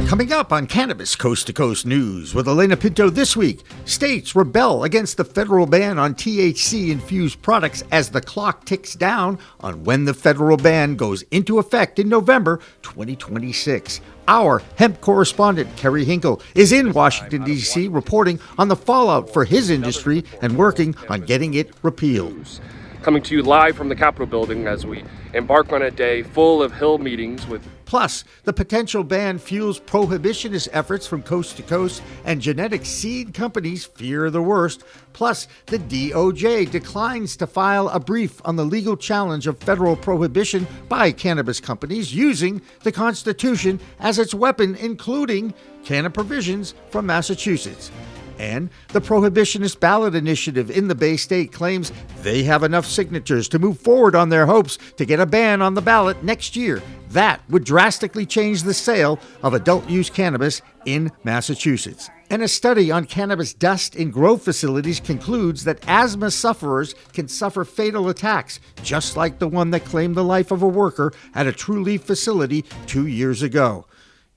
Coming up on Cannabis Coast to Coast News with Alaina Pinto this week, states rebel against the federal ban on THC-infused products as the clock ticks down on when the federal ban goes into effect in November 2026. Our hemp correspondent, Kerry Hinkle, is in Washington, D.C., reporting on the fallout for his industry and working on getting it repealed. Coming to you live from the Capitol building as we embark on a day full of Hill meetings with... Plus, the potential ban fuels prohibitionist efforts from coast to coast, and genetic seed companies fear the worst. Plus, the DOJ declines to file a brief on the legal challenge of federal prohibition by cannabis companies using the Constitution as its weapon, including canon provisions from Massachusetts. And the Prohibitionist ballot initiative in the Bay State claims they have enough signatures to move forward on their hopes to get a ban on the ballot next year. That would drastically change the sale of adult-use cannabis in Massachusetts. And a study on cannabis dust in grow facilities concludes that asthma sufferers can suffer fatal attacks, just like the one that claimed the life of a worker at a True Leaf facility 2 years ago.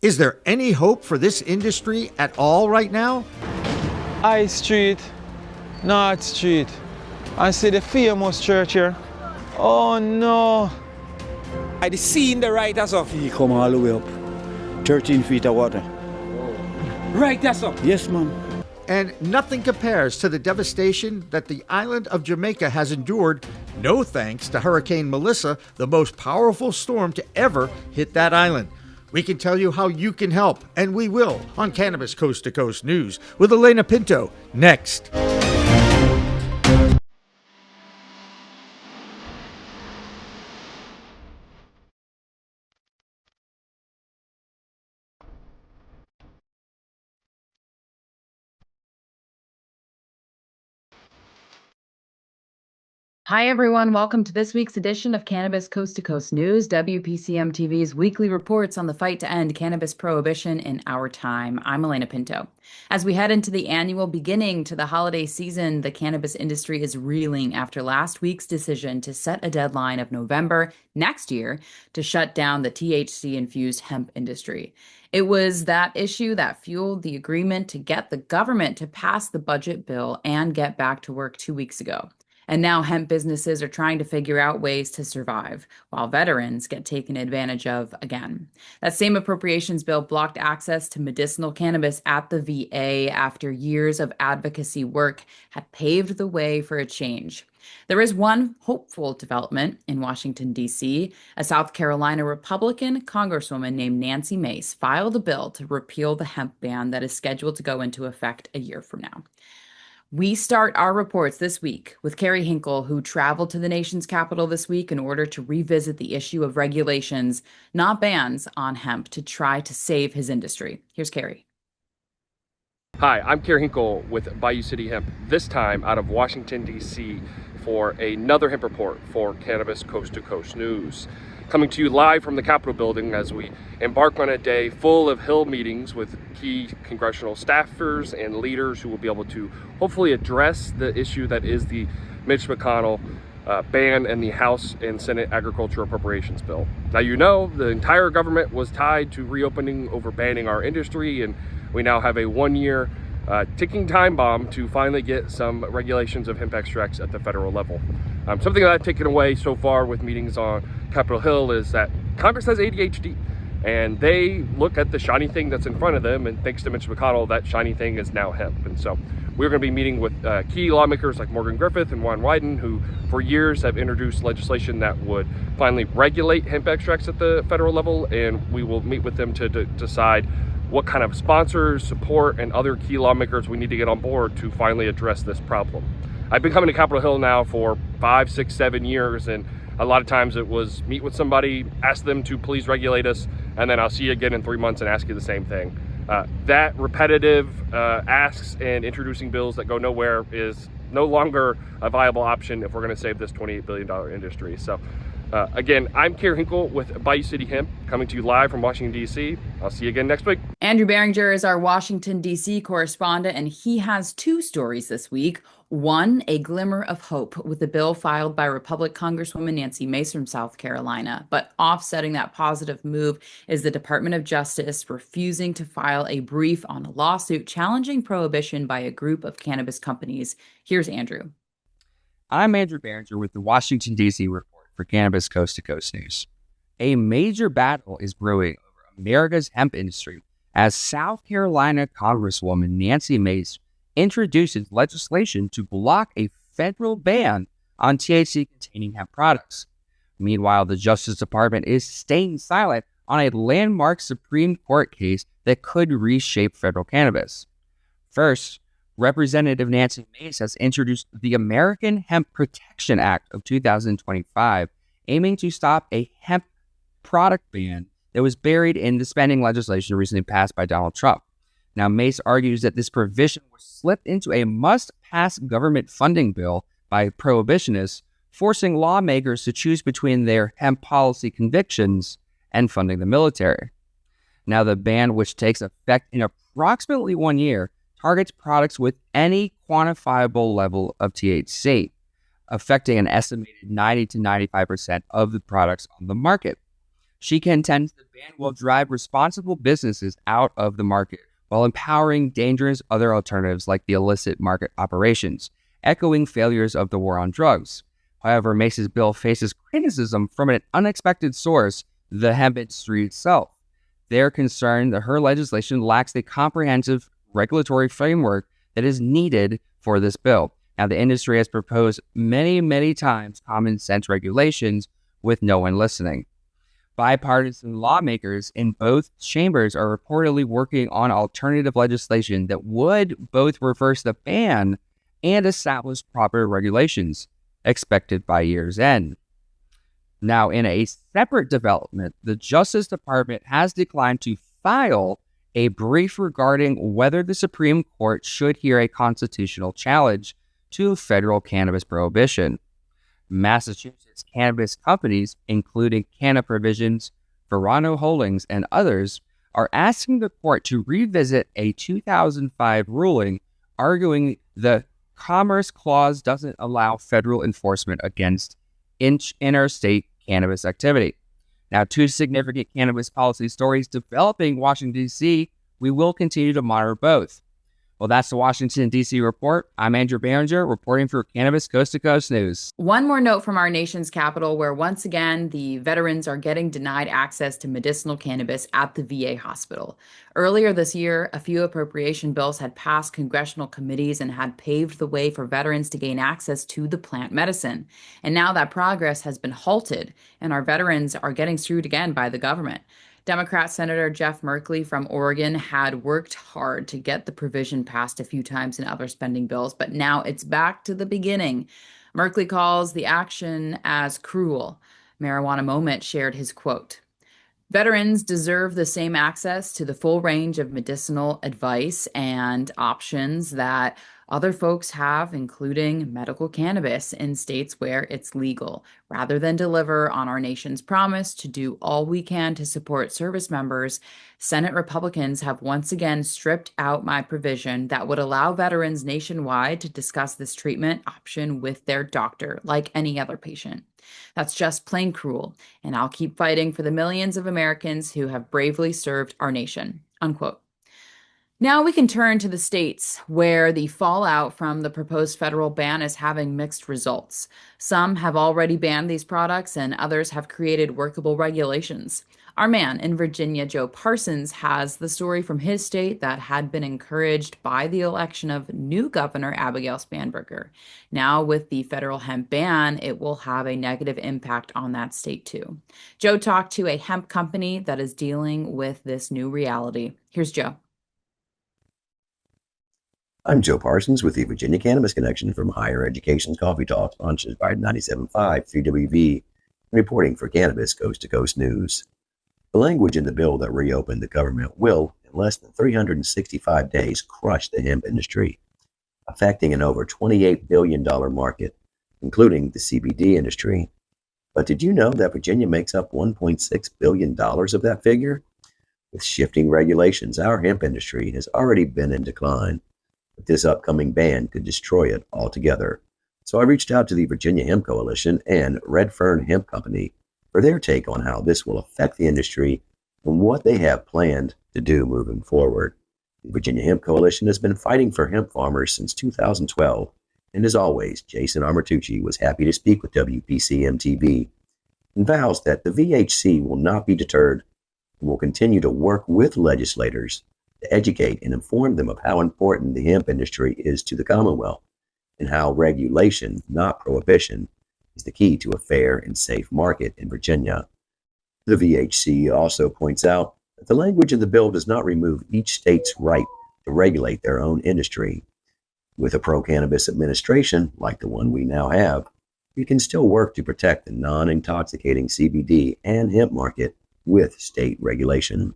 Is there any hope for this industry at all right now? High Street, North Street. I see the famous church here. Oh no. I seen the right as up. He come all the way up. 13 feet of water. Right as up. Yes, ma'am. And nothing compares to the devastation that the island of Jamaica has endured, no thanks to Hurricane Melissa, the most powerful storm to ever hit that island. We can tell you how you can help, and we will, on Cannabis Coast to Coast News with Alaina Pinto next. Hi, everyone. Welcome to this week's edition of Cannabis Coast to Coast News, WPCM TV's weekly reports on the fight to end cannabis prohibition in our time. I'm Alaina Pinto. As we head into the annual beginning to the holiday season, the cannabis industry is reeling after last week's decision to set a deadline of November next year to shut down the THC-infused hemp industry. It was that issue that fueled the agreement to get the government to pass the budget bill and get back to work 2 weeks ago. And now hemp businesses are trying to figure out ways to survive, while veterans get taken advantage of again. That same appropriations bill blocked access to medicinal cannabis at the VA after years of advocacy work had paved the way for a change. There is one hopeful development in Washington, D.C. A South Carolina Republican congresswoman named Nancy Mace filed a bill to repeal the hemp ban that is scheduled to go into effect a year from now. We start our reports this week with Kerry Hinkle, who traveled to the nation's capital this week in order to revisit the issue of regulations, not bans, on hemp to try to save his industry. Here's Kerry. Hi, I'm Kerry Hinkle with Bayou City Hemp, this time out of Washington, D.C. for another hemp report for Cannabis Coast to Coast News. Coming to you live from the Capitol building as we embark on a day full of Hill meetings with key congressional staffers and leaders who will be able to hopefully address the issue that is the Mitch McConnell ban in the House and Senate Agriculture Appropriations Bill. Now, you know, the entire government was tied to reopening over banning our industry, and we now have a 1-year ticking time bomb to finally get some regulations of hemp extracts at the federal level. Something that I've taken away so far with meetings on Capitol Hill is that Congress has ADHD, and they look at the shiny thing that's in front of them, and thanks to Mitch McConnell, that shiny thing is now hemp. And so we're going to be meeting with key lawmakers like Morgan Griffith and Juan Wyden, who for years have introduced legislation that would finally regulate hemp extracts at the federal level, and we will meet with them to decide what kind of sponsors, support, and other key lawmakers we need to get on board to finally address this problem. I've been coming to Capitol Hill now for 5, 6, 7 years, and a lot of times it was meet with somebody, ask them to please regulate us, and then I'll see you again in 3 months and ask you the same thing. That repetitive asks and introducing bills that go nowhere is no longer a viable option if we're going to save this $28 billion industry. So Again, I'm Kerry Hinkle with Bayou City Hemp, coming to you live from Washington, D.C. I'll see you again next week. Andrew Behringer is our Washington, D.C. correspondent, and he has two stories this week. One, a glimmer of hope with a bill filed by Republican Congresswoman Nancy Mace from South Carolina. But offsetting that positive move is the Department of Justice refusing to file a brief on a lawsuit challenging prohibition by a group of cannabis companies. Here's Andrew. I'm Andrew Behringer with the Washington, D.C. report for Cannabis Coast to Coast News. A major battle is brewing over America's hemp industry as South Carolina Congresswoman Nancy Mace introduces legislation to block a federal ban on THC-containing hemp products. Meanwhile, the Justice Department is staying silent on a landmark Supreme Court case that could reshape federal cannabis. First, Representative Nancy Mace has introduced the American Hemp Protection Act of 2025, aiming to stop a hemp product ban that was buried in the spending legislation recently passed by Donald Trump. Now, Mace argues that this provision was slipped into a must-pass government funding bill by prohibitionists, forcing lawmakers to choose between their hemp policy convictions and funding the military. Now, the ban, which takes effect in approximately 1 year, targets products with any quantifiable level of THC, affecting an estimated 90 to 95% of the products on the market. She contends the ban will drive responsible businesses out of the market while empowering dangerous other alternatives like the illicit market operations, echoing failures of the war on drugs. However, Mace's bill faces criticism from an unexpected source, the hemp industry itself. They're concerned that her legislation lacks the comprehensive regulatory framework that is needed for this bill. Now, the industry has proposed many times common sense regulations with no one listening. Bipartisan lawmakers in both chambers are reportedly working on alternative legislation that would both reverse the ban and establish proper regulations, expected by year's end. Now, in a separate development, the Justice Department has declined to file a brief regarding whether the Supreme Court should hear a constitutional challenge to federal cannabis prohibition. Massachusetts cannabis companies, including Canna Provisions, Verano Holdings, and others, are asking the court to revisit a 2005 ruling arguing the Commerce Clause doesn't allow federal enforcement against interstate cannabis activity. Now, two significant cannabis policy stories developing Washington, D.C. We will continue to monitor both. Well, that's the Washington, D.C. report. I'm Andrew Behringer, reporting for Cannabis Coast to Coast News. One more note from our nation's capital, where once again, the veterans are getting denied access to medicinal cannabis at the VA hospital. Earlier this year, a few appropriation bills had passed congressional committees and had paved the way for veterans to gain access to the plant medicine. And now that progress has been halted, and our veterans are getting screwed again by the government. Democrat Senator Jeff Merkley from Oregon had worked hard to get the provision passed a few times in other spending bills, but now it's back to the beginning. Merkley calls the action as cruel. Marijuana Moment shared his quote. Veterans deserve the same access to the full range of medicinal advice and options that other folks have, including medical cannabis in states where it's legal, rather than deliver on our nation's promise to do all we can to support service members. Senate Republicans have once again stripped out my provision that would allow veterans nationwide to discuss this treatment option with their doctor, like any other patient. That's just plain cruel, and I'll keep fighting for the millions of Americans who have bravely served our nation, unquote. Now we can turn to the states where the fallout from the proposed federal ban is having mixed results. Some have already banned these products and others have created workable regulations. Our man in Virginia, Joe Parsons, has the story from his state that had been encouraged by the election of new Governor Abigail Spanberger. Now with the federal hemp ban, it will have a negative impact on that state too. Joe talked to a hemp company that is dealing with this new reality. Here's Joe. I'm Joe Parsons with the Virginia Cannabis Connection from Higher Education's Coffee Talk, sponsored by 97.5 3WV, reporting for Cannabis Coast to Coast News. The language in the bill that reopened the government will, in less than 365 days, crush the hemp industry, affecting an over $28 billion market, including the CBD industry. But did you know that Virginia makes up $1.6 billion of that figure? With shifting regulations, our hemp industry has already been in decline, but this upcoming ban could destroy it altogether. So I reached out to the Virginia Hemp Coalition and Red Fern Hemp Company for their take on how this will affect the industry and what they have planned to do moving forward. The Virginia Hemp Coalition has been fighting for hemp farmers since 2012, and as always, Jason Armatucci was happy to speak with WPCM-TV and vows that the VHC will not be deterred and will continue to work with legislators to educate and inform them of how important the hemp industry is to the Commonwealth and how regulation, not prohibition, is the key to a fair and safe market in Virginia. The VHC also points out that the language in the bill does not remove each state's right to regulate their own industry. With a pro-cannabis administration, like the one we now have, we can still work to protect the non-intoxicating CBD and hemp market with state regulation.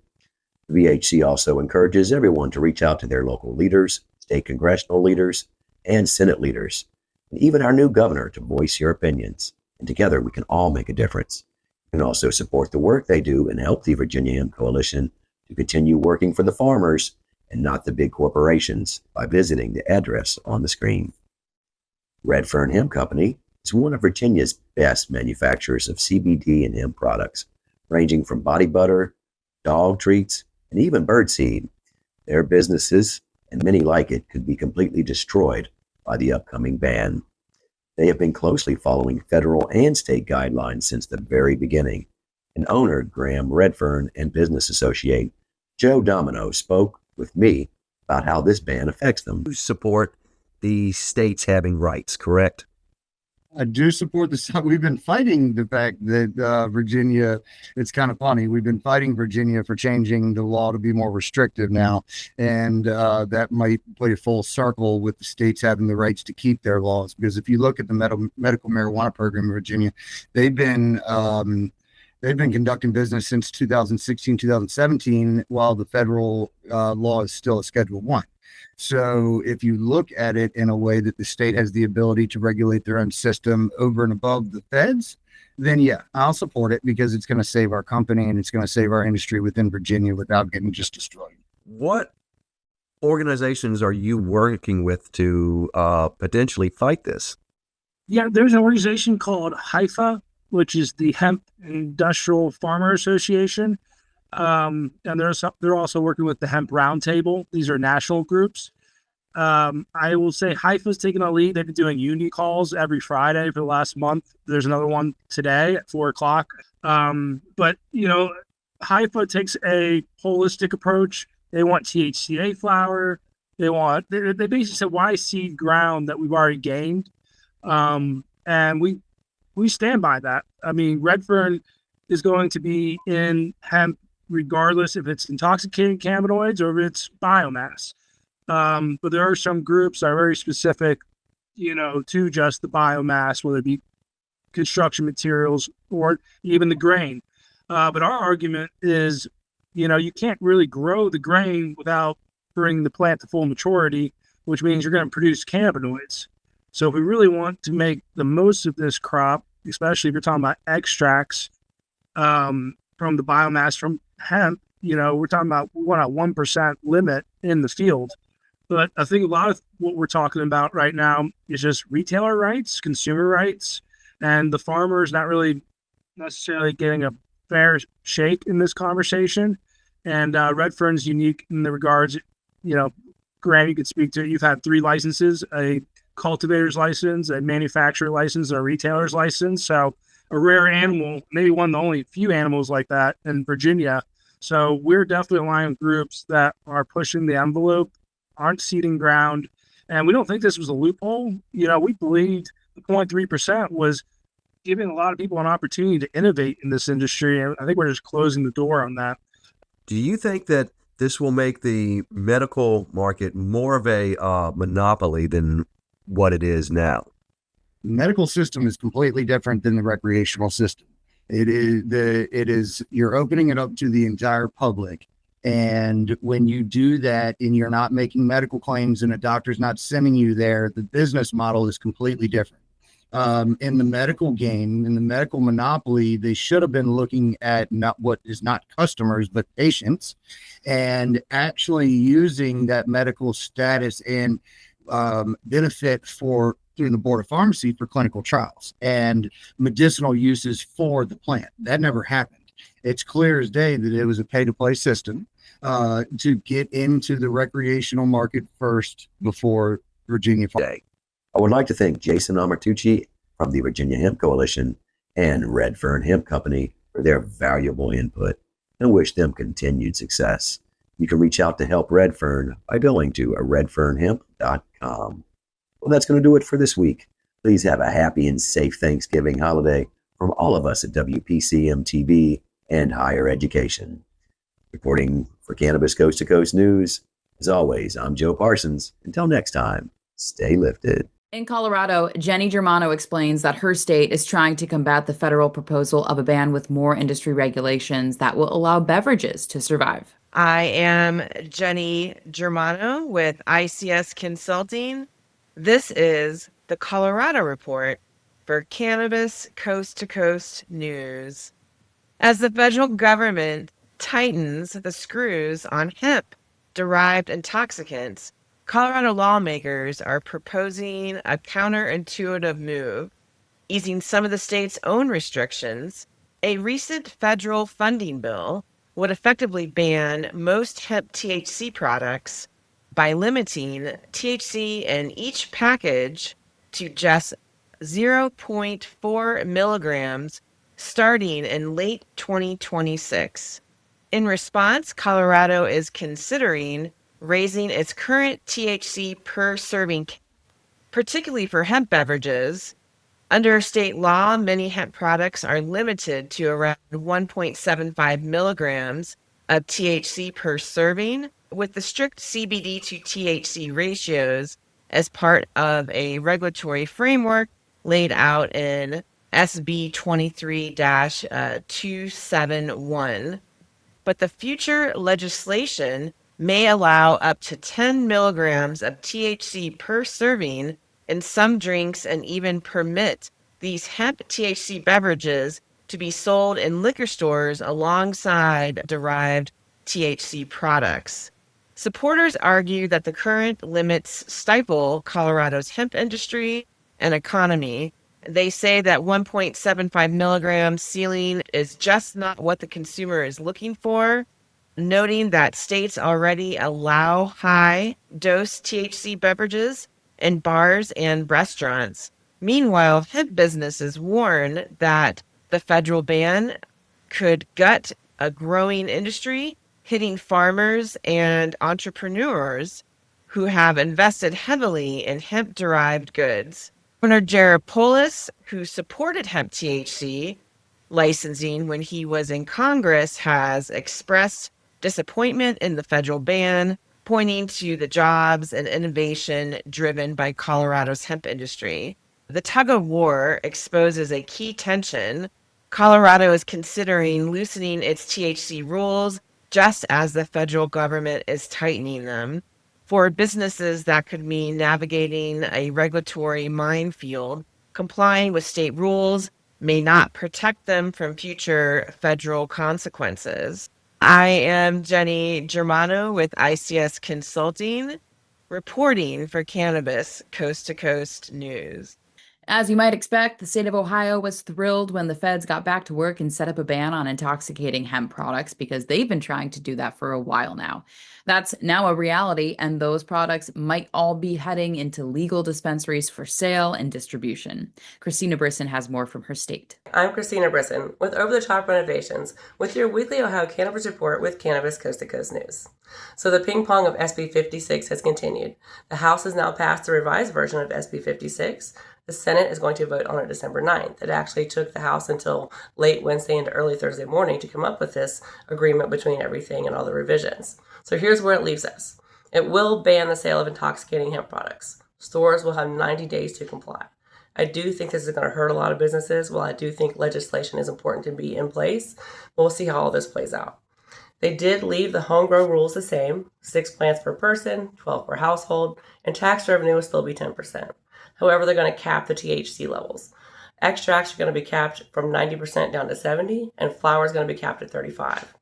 The VHC also encourages everyone to reach out to their local leaders, state congressional leaders, and Senate leaders, and even our new governor to voice your opinions. And together we can all make a difference. You can also support the work they do and help the Virginia Hemp Coalition to continue working for the farmers and not the big corporations by visiting the address on the screen. Red Fern Hemp Company is one of Virginia's best manufacturers of CBD and hemp products, ranging from body butter, dog treats, and even birdseed. Their businesses, and many like it, could be completely destroyed by the upcoming ban. They have been closely following federal and state guidelines since the very beginning. And owner Graham Redfern and business associate Joe Domino spoke with me about how this ban affects them. You support the states having rights, correct? I do support this. We've been fighting the fact that Virginia, it's kind of funny. We've been fighting Virginia for changing the law to be more restrictive now. And that might play a full circle with the states having the rights to keep their laws. Because if you look at the medical marijuana program in Virginia, they've been conducting business since 2016, 2017, while the federal law is still a Schedule 1. So if you look at it in a way that the state has the ability to regulate their own system over and above the feds, then yeah, I'll support it because it's going to save our company and it's going to save our industry within Virginia without getting just destroyed. What organizations are you working with to potentially fight this? Yeah, there's an organization called HIFA, which is the Hemp Industrial Farmer Association. And they're also working with the Hemp Roundtable. These are national groups. I will say HIFA's taking a lead. They've been doing unity calls every Friday for the last month. There's another one today at 4:00. But, HIFA takes a holistic approach. They want THCA flower. They basically said, why seed ground that we've already gained? And we stand by that. I mean, Red Fern is going to be in hemp regardless if it's intoxicating cannabinoids or if it's biomass. But there are some groups that are very specific, to just the biomass, whether it be construction materials or even the grain. But our argument is, you can't really grow the grain without bringing the plant to full maturity, which means you're going to produce cannabinoids. So if we really want to make the most of this crop, especially if you're talking about extracts from the biomass from hemp, we're talking about we want a 1% limit in the field. But I think a lot of what we're talking about right now is just retailer rights, consumer rights, and the farmer is not really necessarily getting a fair shake in this conversation. And Red Fern's unique in the regards, Grant, you could speak to it. You've had 3 licenses, a cultivator's license, a manufacturer license, and a retailer's license. So a rare animal, maybe one of the only few animals like that in Virginia. So we're definitely aligning with groups that are pushing the envelope, aren't ceding ground. And we don't think this was a loophole. We believed the 0.3% was giving a lot of people an opportunity to innovate in this industry. And I think we're just closing the door on that. Do you think that this will make the medical market more of a monopoly than what it is now? The medical system is completely different than the recreational system. It is you're opening it up to the entire public. And when you do that and you're not making medical claims and a doctor's not sending you there, the business model is completely different. In the medical game, in the medical monopoly, they should have been looking at not what is not customers, but patients, and actually using that medical status and benefit for through the Board of Pharmacy for clinical trials and medicinal uses for the plant. That never happened. It's clear as day that it was a pay-to-play system to get into the recreational market first before Virginia. Day. I would like to thank Jason Amartucci from the Virginia Hemp Coalition and Red Fern Hemp Company for their valuable input and wish them continued success. You can reach out to help Red Fern by going to redfernhemp.com. Well, that's going to do it for this week. Please have a happy and safe Thanksgiving holiday from all of us at WPCM TV and Higher Education. Reporting for Cannabis Coast to Coast News, as always, I'm Joe Parsons. Until next time, stay lifted. In Colorado, Jenny Germano explains that her state is trying to combat the federal proposal of a ban with more industry regulations that will allow beverages to survive. I am Jenny Germano with ICS Consulting. This is the Colorado Report for Cannabis Coast to Coast News. As the federal government tightens the screws on hemp-derived intoxicants, Colorado lawmakers are proposing a counterintuitive move, easing some of the state's own restrictions. A recent federal funding bill would effectively ban most hemp THC products by limiting THC in each package to just 0.4 milligrams starting in late 2026. In response, Colorado is considering raising its current THC per serving, particularly for hemp beverages. Under state law, many hemp products are limited to around 1.75 milligrams of THC per serving, with the strict CBD to THC ratios as part of a regulatory framework laid out in SB 23-271. But the future legislation may allow up to 10 milligrams of THC per serving in some drinks and even permit these hemp THC beverages to be sold in liquor stores alongside derived THC products. Supporters argue that the current limits stifle Colorado's hemp industry and economy. They say that 1.75 milligram ceiling is just not what the consumer is looking for, noting that states already allow high-dose THC beverages in bars and restaurants. Meanwhile, hemp businesses warn that the federal ban could gut a growing industry, hitting farmers and entrepreneurs who have invested heavily in hemp-derived goods. Governor Jared Polis, who supported hemp THC licensing when he was in Congress, has expressed disappointment in the federal ban, pointing to the jobs and innovation driven by Colorado's hemp industry. The tug of war exposes a key tension. Colorado is considering loosening its THC rules just as the federal government is tightening them. For businesses, that could mean navigating a regulatory minefield. Complying with state rules may not protect them from future federal consequences. I am Jenny Germano with ICS Consulting, reporting for Cannabis Coast to Coast News. As you might expect, the state of Ohio was thrilled when the feds got back to work and set up a ban on intoxicating hemp products because they've been trying to do that for a while now. That's now a reality, and those products might all be heading into legal dispensaries for sale and distribution. Christina Brisson has more from her state. I'm Christina Brisson with Over the Top Renovations with your weekly Ohio Cannabis Report with Cannabis Coast to Coast News. So the ping pong of SB 56 has continued. The House has now passed the revised version of SB 56. The Senate is going to vote on it December 9th. It actually took the House until late Wednesday into early Thursday morning to come up with this agreement between everything and all the revisions. So here's where it leaves us. It will ban the sale of intoxicating hemp products. Stores will have 90 days to comply. I do think this is going to hurt a lot of businesses. While I do think legislation is important to be in place, we'll see how all this plays out. They did leave the homegrown rules the same, 6 plants per person, 12 per household, and tax revenue will still be 10%. However, they're going to cap the THC levels. Extracts are going to be capped from 90% down to 70, and flower is going to be capped at 35.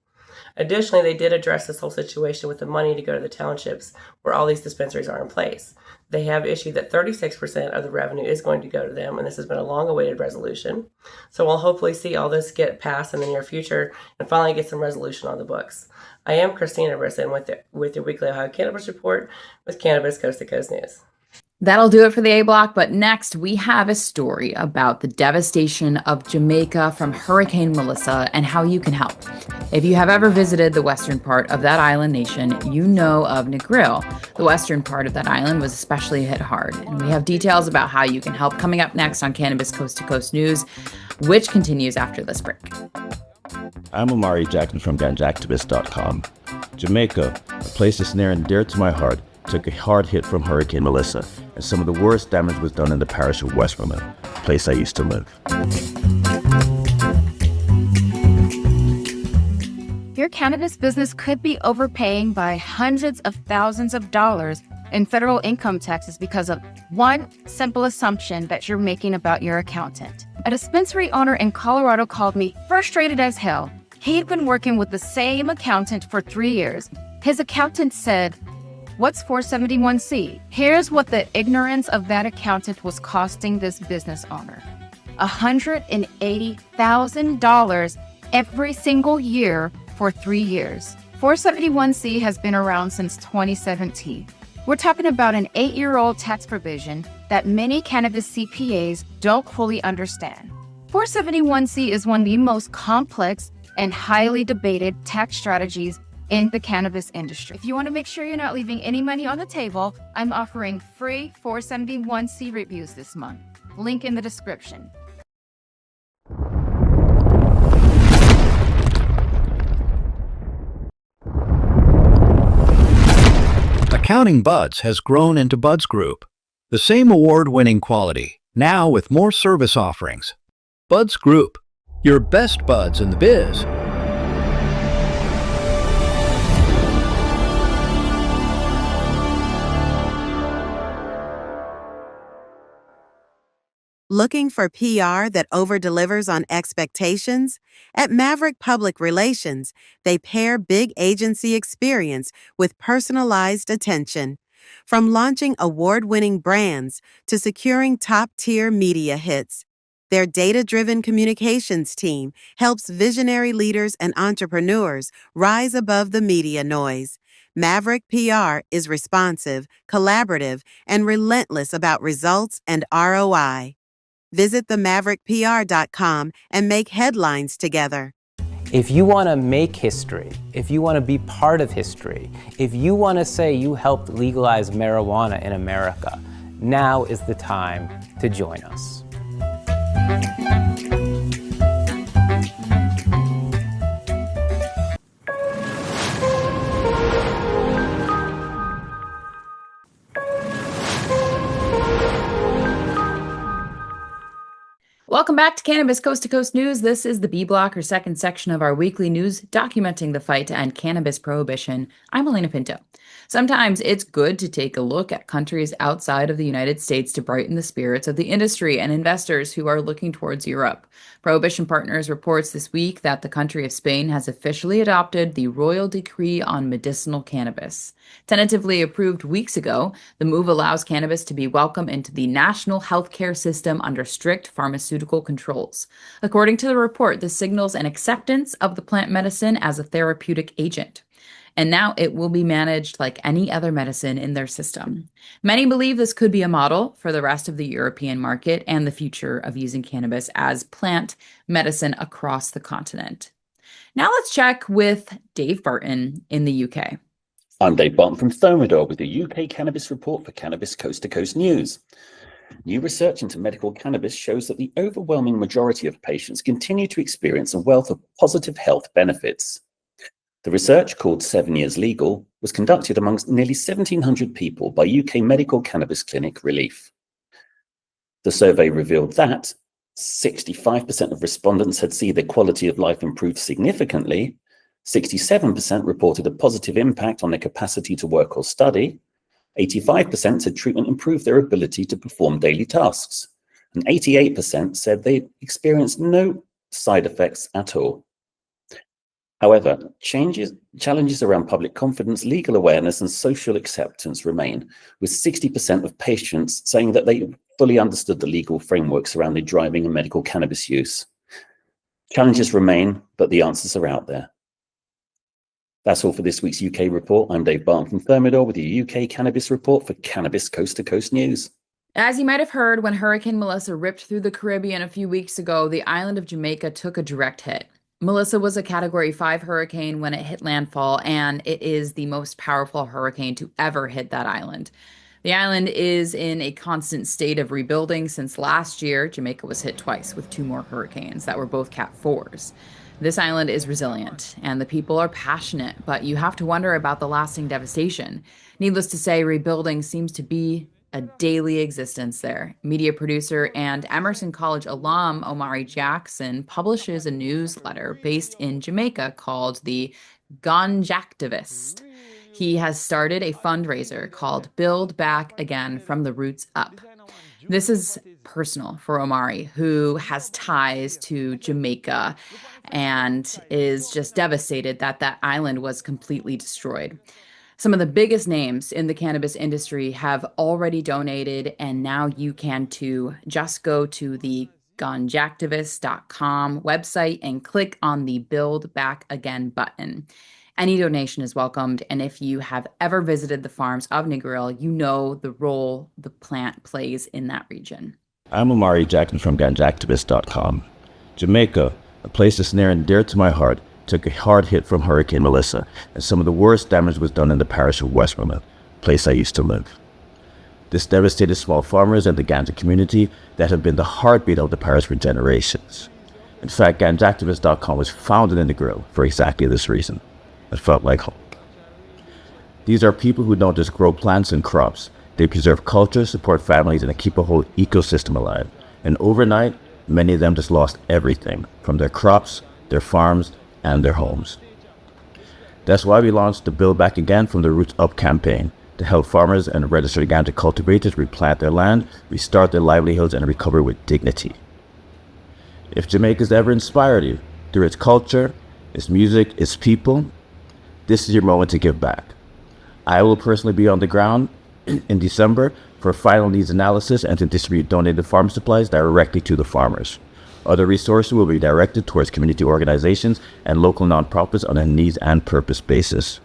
Additionally, they did address this whole situation with the money to go to the townships where all these dispensaries are in place. They have issued that 36% of the revenue is going to go to them, and this has been a long-awaited resolution. So we'll hopefully see all this get passed in the near future and finally get some resolution on the books. I am Christina Brisson with your weekly Ohio Cannabis Report with Cannabis Coast to Coast News. That'll do it for the A Block, but next we have a story about the devastation of Jamaica from Hurricane Melissa and how you can help. If you have ever visited the western part of that island nation, you know of Negril. The western part of that island was especially hit hard, and we have details about how you can help coming up next on Cannabis Coast to Coast News, which continues after this break. I'm Omari Jackson from Ganjactivist.com. Jamaica, a place that's near and dear to my heart, took a hard hit from Hurricane Melissa, and some of the worst damage was done in the parish of Westmoreland, a place I used to live. Your cannabis business could be overpaying by hundreds of thousands of dollars in federal income taxes because of one simple assumption that you're making about your accountant. A dispensary owner in Colorado called me frustrated as hell. He'd been working with the same accountant for 3 years. His accountant said, "What's 471C?" Here's what the ignorance of that accountant was costing this business owner. $180,000 every single year for 3 years. 471C has been around since 2017. We're talking about an 8-year-old tax provision that many cannabis CPAs don't fully understand. 471C is one of the most complex and highly debated tax strategies in the cannabis industry. If you want to make sure you're not leaving any money on the table, I'm offering free 471C reviews this month. Link in the description. Accounting Buds has grown into Buds Group, the same award-winning quality, now with more service offerings. Buds Group, your best buds in the biz. Looking for PR that over-delivers on expectations? At Maverick Public Relations, they pair big agency experience with personalized attention. From launching award-winning brands to securing top-tier media hits, their data-driven communications team helps visionary leaders and entrepreneurs rise above the media noise. Maverick PR is responsive, collaborative, and relentless about results and ROI. Visit themaverickpr.com and make headlines together. If you want to make history, if you want to be part of history, if you want to say you helped legalize marijuana in America, now is the time to join us. Welcome back to Cannabis Coast to Coast News. This is the B Block, or second section of our weekly news documenting the fight to end cannabis prohibition. I'm Alaina Pinto. Sometimes it's good to take a look at countries outside of the United States to brighten the spirits of the industry and investors who are looking towards Europe. Prohibition Partners reports this week that the country of Spain has officially adopted the Royal Decree on Medicinal Cannabis. Tentatively approved weeks ago, the move allows cannabis to be welcome into the national healthcare system under strict pharmaceutical controls. According to the report, this signals an acceptance of the plant medicine as a therapeutic agent. And now it will be managed like any other medicine in their system. Many believe this could be a model for the rest of the European market and the future of using cannabis as plant medicine across the continent. Now let's check with Dave Barton in the UK. I'm Dave Barton from Thermador with the UK Cannabis Report for Cannabis Coast to Coast News. New research into medical cannabis shows that the overwhelming majority of patients continue to experience a wealth of positive health benefits. The research, called 7 Years Legal, was conducted amongst nearly 1,700 people by UK medical cannabis clinic Relief. The survey revealed that 65% of respondents had seen their quality of life improve significantly, 67% reported a positive impact on their capacity to work or study, 85% said treatment improved their ability to perform daily tasks, and 88% said they experienced no side effects at all. However, challenges around public confidence, legal awareness, and social acceptance remain, with 60% of patients saying that they fully understood the legal framework surrounding driving and medical cannabis use. Challenges remain, but the answers are out there. That's all for this week's UK report. I'm Dave Barton from Thermidor with the UK Cannabis Report for Cannabis Coast to Coast News. As you might have heard, when Hurricane Melissa ripped through the Caribbean a few weeks ago, the island of Jamaica took a direct hit. Melissa was a Category 5 hurricane when it hit landfall, and it is the most powerful hurricane to ever hit that island. The island is in a constant state of rebuilding since last year. Jamaica was hit twice with 2 more hurricanes that were both Cat 4s. This island is resilient, and the people are passionate, but you have to wonder about the lasting devastation. Needless to say, rebuilding seems to be a daily existence there. Media producer and Emerson College alum Omari Jackson publishes a newsletter based in Jamaica called the Ganjactavist. He has started a fundraiser called Build Back Again from the Roots Up. This is personal for Omari, who has ties to Jamaica and is just devastated that that island was completely destroyed. Some of the biggest names in the cannabis industry have already donated, and now you can too. Just go to the Ganjactivist.com website and click on the Build Back Again button. Any donation is welcomed, and if you have ever visited the farms of Negril, you know the role the plant plays in that region. I'm Omari Jackson from Ganjactivist.com. Jamaica, a place that's near and dear to my heart, took a hard hit from Hurricane Melissa, and some of the worst damage was done in the parish of Westmoreland, a place I used to live. This devastated small farmers and the Ganja community that have been the heartbeat of the parish for generations. In fact, Ganjactivist.com was founded in the grill for exactly this reason. It felt like home. These are people who don't just grow plants and crops. They preserve culture, support families, and keep a whole ecosystem alive. And overnight, many of them just lost everything, from their crops, their farms, and their homes. That's why we launched the Build Back Again from the Roots Up campaign to help farmers and registered ganja cultivators replant their land, restart their livelihoods, and recover with dignity. If Jamaica's ever inspired you through its culture, its music, its people, this is your moment to give back. I will personally be on the ground in December for a final needs analysis and to distribute donated farm supplies directly to the farmers. Other resources will be directed towards community organizations and local nonprofits on a needs and purpose basis.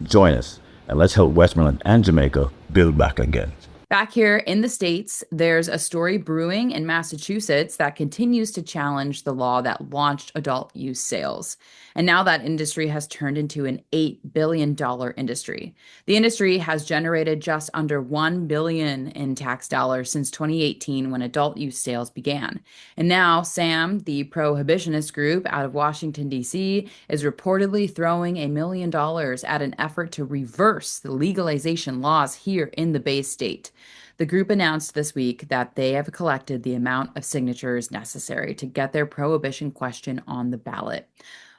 Join us, and let's help Westmoreland and Jamaica build back again. Back here in the States, there's a story brewing in Massachusetts that continues to challenge the law that launched adult use sales. And now that industry has turned into an $8 billion industry. The industry has generated just under $1 billion in tax dollars since 2018 when adult use sales began. And now SAM, the prohibitionist group out of Washington, D.C., is reportedly throwing $1 million at an effort to reverse the legalization laws here in the Bay State. The group announced this week that they have collected the amount of signatures necessary to get their prohibition question on the ballot.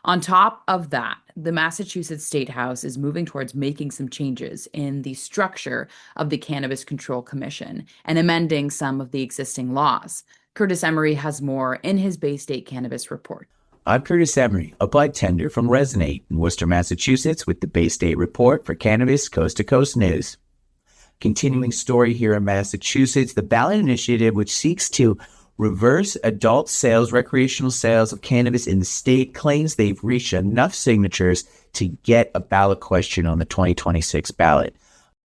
On top of that, the Massachusetts State House is moving towards making some changes in the structure of the Cannabis Control Commission and amending some of the existing laws. Curtis Emery has more in his Bay State Cannabis Report. I'm Curtis Emery, a bud tender from Resonate in Worcester, Massachusetts, with the Bay State Report for Cannabis Coast to Coast News. Continuing story here in Massachusetts, the ballot initiative, which seeks to reverse adult sales, recreational sales of cannabis in the state, claims they've reached enough signatures to get a ballot question on the 2026 ballot.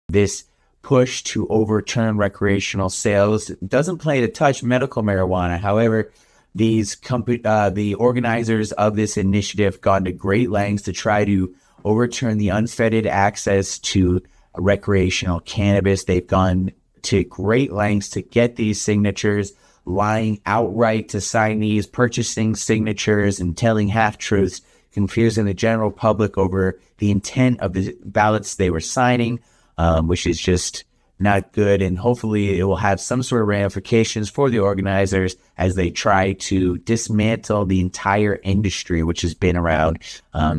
This push to overturn recreational sales doesn't plan to touch medical marijuana. However, the organizers of this initiative gone to great lengths to try to overturn the unfettered access to recreational cannabis. They've gone to great lengths to get these signatures, lying outright to signees, purchasing signatures and telling half-truths, confusing the general public over the intent of the ballots they were signing, which is just not good. And hopefully it will have some sort of ramifications for the organizers as they try to dismantle the entire industry, which has been around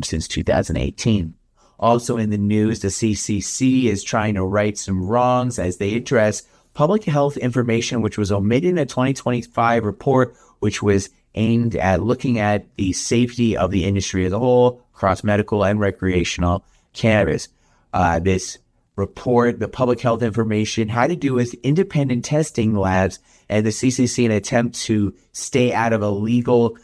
since 2018. Also in the news, the CCC is trying to right some wrongs as they address public health information which was omitted in a 2025 report, which was aimed at looking at the safety of the industry as a whole across medical and recreational cannabis. This report, the public health information, had to do with independent testing labs and the CCC in an attempt to stay out of a legal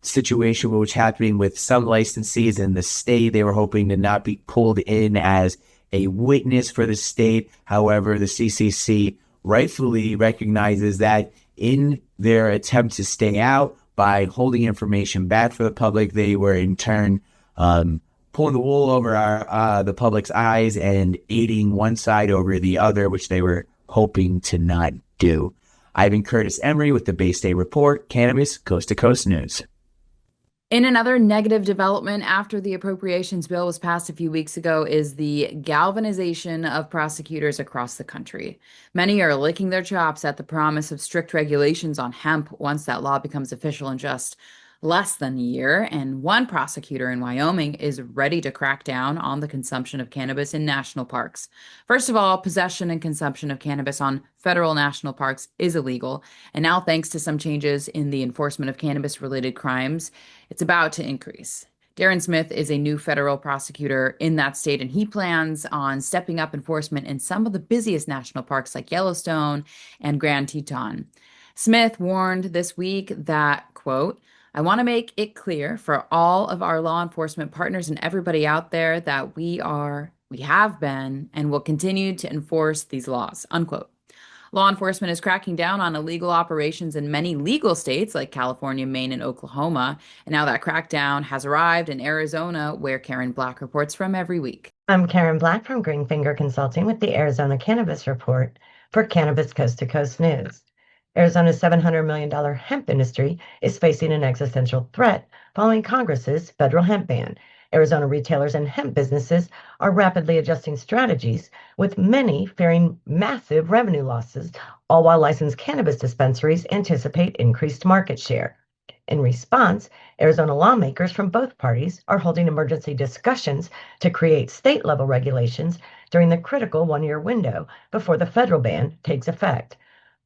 situation which happening with some licensees in the state. They were hoping to not be pulled in as a witness for the state. However, the CCC rightfully recognizes that in their attempt to stay out by holding information back for the public, they were in turn pulling the wool over the public's eyes and aiding one side over the other, which they were hoping to not do. Ivan Curtis Emery with the Bay State Report, Cannabis Coast to Coast News. In another negative development after the appropriations bill was passed a few weeks ago is the galvanization of prosecutors across the country. Many are licking their chops at the promise of strict regulations on hemp once that law becomes official in just less than a year, and one prosecutor in Wyoming is ready to crack down on the consumption of cannabis in national parks. First of all, possession and consumption of cannabis on federal national parks is illegal, and now thanks to some changes in the enforcement of cannabis-related crimes, it's about to increase. Darren Smith is a new federal prosecutor in that state, and he plans on stepping up enforcement in some of the busiest national parks like Yellowstone and Grand Teton. Smith warned this week that, quote, "I want to make it clear for all of our law enforcement partners and everybody out there that we have been, and will continue to enforce these laws," unquote. Law enforcement is cracking down on illegal operations in many legal states like California, Maine, and Oklahoma. And now that crackdown has arrived in Arizona, where Karen Black reports from every week. I'm Karen Black from Greenfinger Consulting with the Arizona Cannabis Report for Cannabis Coast to Coast News. Arizona's $700 million hemp industry is facing an existential threat following Congress's federal hemp ban. Arizona retailers and hemp businesses are rapidly adjusting strategies, with many fearing massive revenue losses, all while licensed cannabis dispensaries anticipate increased market share. In response, Arizona lawmakers from both parties are holding emergency discussions to create state-level regulations during the critical one-year window before the federal ban takes effect.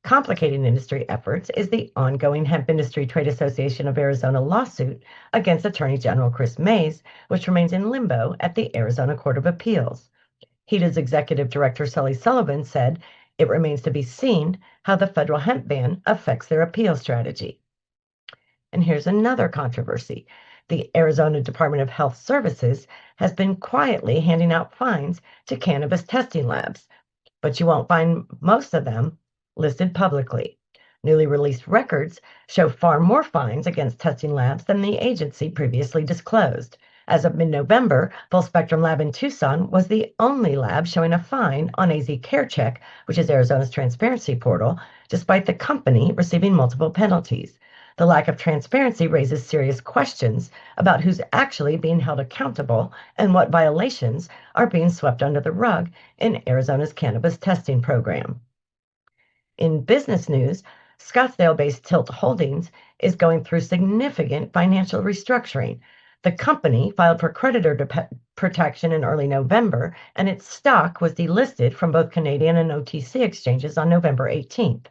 Complicating industry efforts is the ongoing Hemp Industry Trade Association of Arizona lawsuit against Attorney General Chris Mace, which remains in limbo at the Arizona Court of Appeals. HEDA's executive director Sully Sullivan said it remains to be seen how the federal hemp ban affects their appeal strategy. And here's another controversy. The Arizona Department of Health Services has been quietly handing out fines to cannabis testing labs, but you won't find most of them listed publicly. Newly released records show far more fines against testing labs than the agency previously disclosed. As of mid-November, Full Spectrum Lab in Tucson was the only lab showing a fine on AZ CareCheck, which is Arizona's transparency portal, despite the company receiving multiple penalties. The lack of transparency raises serious questions about who's actually being held accountable and what violations are being swept under the rug in Arizona's cannabis testing program. In business news, Scottsdale-based Tilt Holdings is going through significant financial restructuring. The company filed for creditor protection in early November, and its stock was delisted from both Canadian and OTC exchanges on November 18th.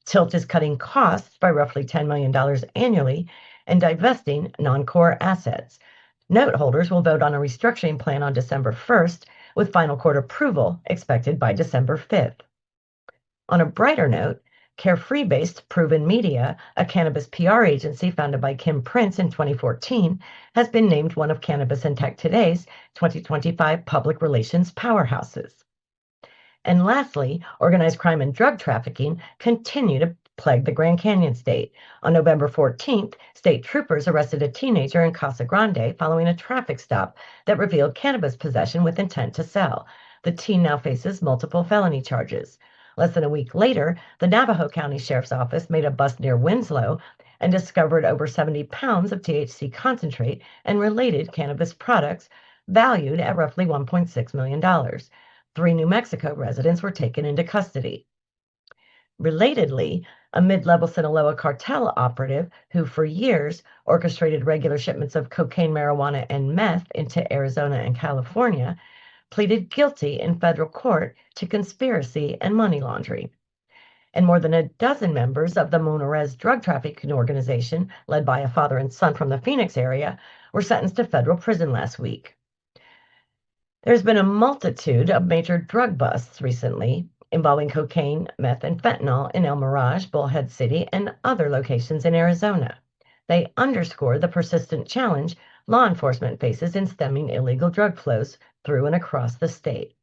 Tilt is cutting costs by roughly $10 million annually and divesting non-core assets. Note holders will vote on a restructuring plan on December 1st, with final court approval expected by December 5th. On a brighter note, Carefree-based Proven Media, a cannabis PR agency founded by Kim Prince in 2014, has been named one of Cannabis and Tech Today's 2025 public relations powerhouses. And lastly, organized crime and drug trafficking continue to plague the Grand Canyon state. On November 14th, state troopers arrested a teenager in Casa Grande following a traffic stop that revealed cannabis possession with intent to sell. The teen now faces multiple felony charges. Less than a week later, the Navajo County Sheriff's Office made a bust near Winslow and discovered over 70 pounds of THC concentrate and related cannabis products valued at roughly $1.6 million. 3 New Mexico residents were taken into custody. Relatedly, a mid-level Sinaloa cartel operative who for years orchestrated regular shipments of cocaine, marijuana, and meth into Arizona and California pleaded guilty in federal court to conspiracy and money laundering. And more than a dozen members of the Monterez drug trafficking organization, led by a father and son from the Phoenix area, were sentenced to federal prison last week. There's been a multitude of major drug busts recently involving cocaine, meth, and fentanyl in El Mirage, Bullhead City, and other locations in Arizona. They underscore the persistent challenge law enforcement faces in stemming illegal drug flows through and across the state.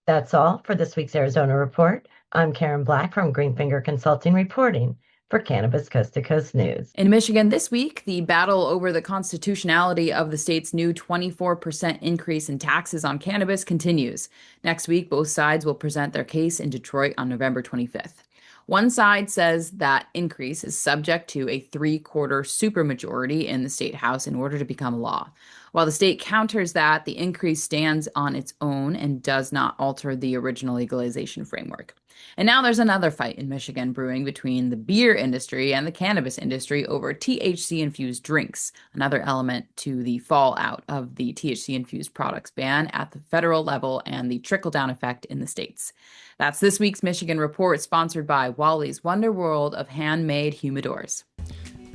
That's all for this week's Arizona Report. I'm Karen Black from Greenfinger Consulting reporting for Cannabis Coast to Coast News. In Michigan this week, the battle over the constitutionality of the state's new 24% increase in taxes on cannabis continues. Next week, both sides will present their case in Detroit on November 25th. One side says that increase is subject to a 3/4 supermajority in the state house in order to become law, while the state counters that the increase stands on its own and does not alter the original legalization framework. And now there's another fight in Michigan brewing between the beer industry and the cannabis industry over THC-infused drinks, another element to the fallout of the THC-infused products ban at the federal level and the trickle-down effect in the states. That's this week's Michigan Report, sponsored by Wally's Wonder World of handmade humidors.